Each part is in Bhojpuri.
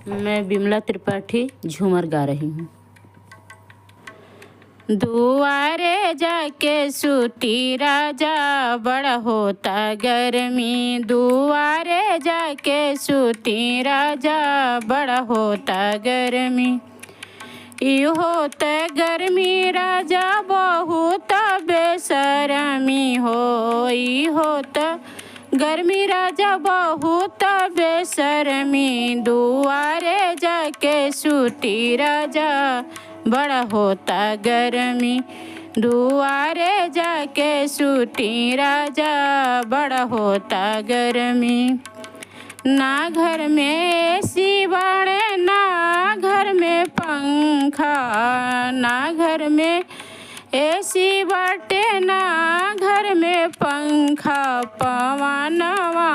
मैं विमला त्रिपाठी झूमर गा रही हूँ। दुआरे जाके सूती राजा बड़ा होता गर्मी। दुआरे जाके सूती राजा बड़ा होता गर्मी। यू होता गर्मी राजा बहुत बेशरमी हो। ई होता गर्मी राजा बहुत बेशरमी। दुआरे जाके सूती राजा बड़ा होता गर्मी। दुआरे जाके सूती राजा बड़ा होता गर्मी। ना घर में एसी बाड़े ना घर में पंखा। ना घर में एसी बाटे ना घर में पंखा। पवनवा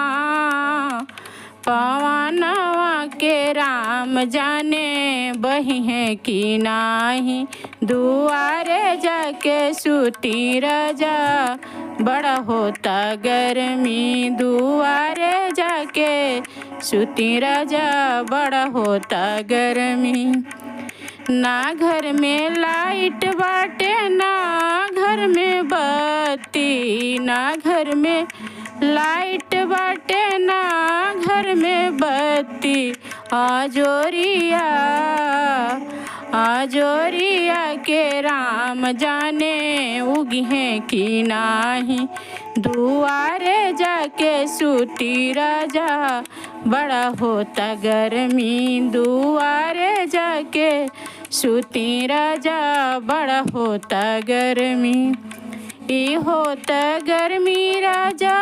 पवनवा के राम जाने बही है कि नाही। दुआरे जाके सूती राजा बड़ा होता गर्मी। दुआरे जाके सूती राजा बड़ा होता गर्मी। ना घर में लाइट बाटे ना घर में बत्ती। ना घर में लाइट बाटे ना घर में बत्ती। आजोरिया आजोरिया के राम जाने उगी है कि नाही। दुआरे जाके सूती राजा बड़ा होता गर्मी। दुआरे जाके सूती राजा बड़ा होता गर्मी। ई होता गर्मी राजा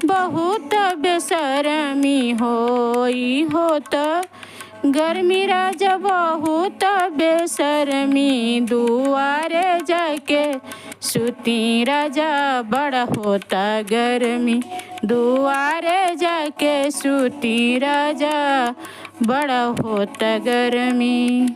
बहुत बेशरमी हो। ई होता गर्मी राजा बहुत बेशरमी। दुआरे जाके सूती राजा बड़ा होता गर्मी। दुआरे जाके सूती राजा बड़ा होता गर्मी।